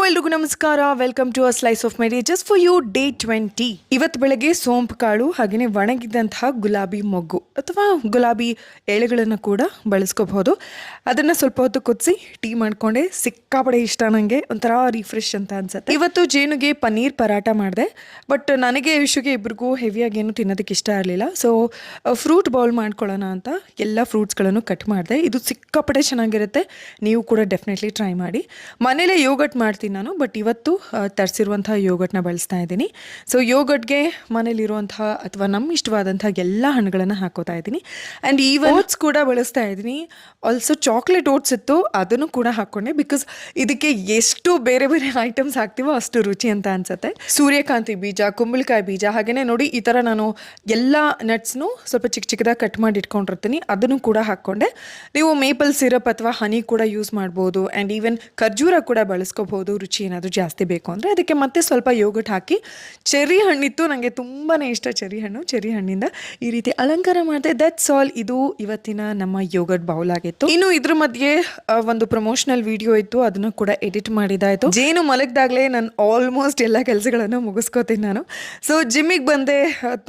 ಎಲ್ರಿಗೂ ನಮಸ್ಕಾರ. Welcome to a slice of my day just for you day 20. ಇವತ್ತು ಬೆಳಗ್ಗೆ ಸೋಂಪು ಕಾಳು ಹಾಗೆಯೇ ಒಣಗಿದಂತಹ ಗುಲಾಬಿ ಮೊಗ್ಗು ಅಥವಾ ಗುಲಾಬಿ ಎಳೆಗಳನ್ನು ಕೂಡ ಬಳಸ್ಕೋಬಹುದು. ಅದನ್ನು ಸ್ವಲ್ಪ ಹೊತ್ತು ಕುದಿಸಿ ಟೀ ಮಾಡ್ಕೊಂಡೆ. ಸಿಕ್ಕಾಪಡೆ ಇಷ್ಟ ನನಗೆ, ಒಂಥರ ರಿಫ್ರೆಶ್ ಅಂತ ಅನ್ಸುತ್ತೆ. ಇವತ್ತು ಜೇನುಗೆ ಪನ್ನೀರ್ ಪರಾಟ ಮಾಡಿದೆ. ಬಟ್ ನನಗೆ ವಿಷಯಕ್ಕೆ ಇಬ್ರಿಗೂ ಹೆವಿಯಾಗಿ ಏನು ತಿನ್ನೋದಕ್ಕೆ ಇಷ್ಟ ಇರಲಿಲ್ಲ. ಸೊ ಫ್ರೂಟ್ ಬೌಲ್ ಮಾಡ್ಕೊಳ್ಳೋಣ ಅಂತ ಎಲ್ಲ ಫ್ರೂಟ್ಸ್ಗಳನ್ನು ಕಟ್ ಮಾಡಿದೆ. ಇದು ಸಿಕ್ಕಾಪಡೆ ಚೆನ್ನಾಗಿರುತ್ತೆ. ನೀವು ಕೂಡ ಡೆಫಿನೆಟ್ಲಿ ಟ್ರೈ ಮಾಡಿ. ಮನೇಲೇ ಯೋಗಟ್ ಮಾಡ್ತೀನಿ ನಾನು, ಬಟ್ ಇವತ್ತು ತರಿಸಿರುವಂತಹ ಯೋಗಟ್ನ ಬಳಸ್ತಾ ಇದ್ದೀನಿ. ಸೊ ಯೋಗಟ್ಗೆ ಮನೇಲಿರುವಂತಹ ಅಥವಾ ನಮ್ಮ ಇಷ್ಟವಾದಂತಹ ಎಲ್ಲ ಹಣ್ಣುಗಳನ್ನು ಹಾಕೋತಾ ಇದ್ದೀನಿ. ಆ್ಯಂಡ್ ಈವನ್ ಓಟ್ಸ್ ಕೂಡ ಬಳಸ್ತಾ ಇದ್ದೀನಿ. ಆಲ್ಸೋ ಚಾಕ್ಲೇಟ್ ಓಟ್ಸ್ ಇತ್ತು, ಅದನ್ನು ಕೂಡ ಹಾಕ್ಕೊಂಡೆ. ಬಿಕಾಸ್ ಇದಕ್ಕೆ ಎಷ್ಟು ಬೇರೆ ಬೇರೆ ಐಟಮ್ಸ್ ಹಾಕ್ತೀವೋ ಅಷ್ಟು ರುಚಿ ಅಂತ ಅನ್ಸುತ್ತೆ. ಸೂರ್ಯಕಾಂತಿ ಬೀಜ, ಕುಂಬಳಕಾಯಿ ಬೀಜ, ಹಾಗೆಯೇ ನೋಡಿ ಈ ಥರ ನಾನು ಎಲ್ಲ ನಟ್ಸ್ನು ಸ್ವಲ್ಪ ಚಿಕ್ಕ ಚಿಕ್ಕದಾಗಿ ಕಟ್ ಮಾಡಿ ಇಟ್ಕೊಂಡಿರ್ತೀನಿ. ಅದನ್ನು ಕೂಡ ಹಾಕ್ಕೊಂಡೆ. ನೀವು ಮೇಪಲ್ ಸಿರಪ್ ಅಥವಾ ಹನಿ ಕೂಡ ಯೂಸ್ ಮಾಡ್ಬೋದು. ಆ್ಯಂಡ್ ಈವನ್ ಖರ್ಜೂರ ಕೂಡ ಬಳಸ್ಕೋಬಹುದು, ರುಚಿ ಏನಾದರೂ ಜಾಸ್ತಿ ಬೇಕು ಅಂದರೆ. ಅದಕ್ಕೆ ಮತ್ತೆ ಸ್ವಲ್ಪ ಯೋಗಟ್ ಹಾಕಿ, ಚೆರ್ರಿ ಹಣ್ಣಿತ್ತು, ನನಗೆ ತುಂಬಾ ಇಷ್ಟ ಚೆರ್ರಿ ಹಣ್ಣು. ಚೆರ್ರಿ ಹಣ್ಣಿಂದ ಈ ರೀತಿ ಅಲಂಕಾರ ಮಾಡಿದೆ. That's all. ಇದು ಇವತ್ತಿನ ನಮ್ಮ ಯೋಗಟ್ ಬೌಲ್ ಆಗಿತ್ತು. ಇನ್ನು ಇದ್ರ ಮಧ್ಯೆ ಒಂದು ಪ್ರಮೋಷನಲ್ ವಿಡಿಯೋ ಇತ್ತು, ಅದನ್ನು ಕೂಡ ಎಡಿಟ್ ಮಾಡಿದಾಯಿತು. ಜೇನು ಮಲಗಿದಾಗಲೇ ನಾನು ಆಲ್ಮೋಸ್ಟ್ ಎಲ್ಲ ಕೆಲಸಗಳನ್ನು ಮುಗಿಸ್ಕೋತೀನಿ ನಾನು. ಸೊ ಜಿಮ್ಮಿಗೆ ಬಂದೆ,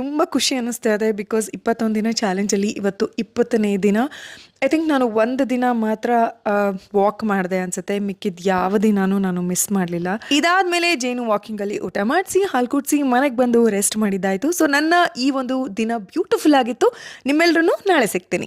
ತುಂಬ ಖುಷಿ ಅನ್ನಿಸ್ತಾ ಇದೆ. ಬಿಕಾಸ್ 21 ದಿನ ಚಾಲೆಂಜಲ್ಲಿ ಇವತ್ತು 20ನೇ ದಿನ. ಐ ಥಿಂಕ್ ನಾನು ಒಂದು ದಿನ ಮಾತ್ರ ವಾಕ್ ಮಾಡಿದೆ ಅನ್ಸುತ್ತೆ. ಮಿಕ್ಕಿದ ಯಾವ ದಿನಾನು ನಾನು ಮಿಸ್ ಮಾಡಲಿಲ್ಲ. ಇದಾದ್ಮೇಲೆ ಜೇನು ವಾಕಿಂಗಲ್ಲಿ ಊಟ ಮಾಡಿಸಿ ಹಾಲು ಕುಡಿಸಿ ಮನೆಗೆ ಬಂದು ರೆಸ್ಟ್ ಮಾಡಿದ್ದಾಯಿತು. ಸೊ ನನ್ನ ಈ ಒಂದು ದಿನ ಬ್ಯೂಟಿಫುಲ್ ಆಗಿತ್ತು. ನಿಮ್ಮೆಲ್ಲರೂ ನಾಳೆ ಸಿಗ್ತೀನಿ.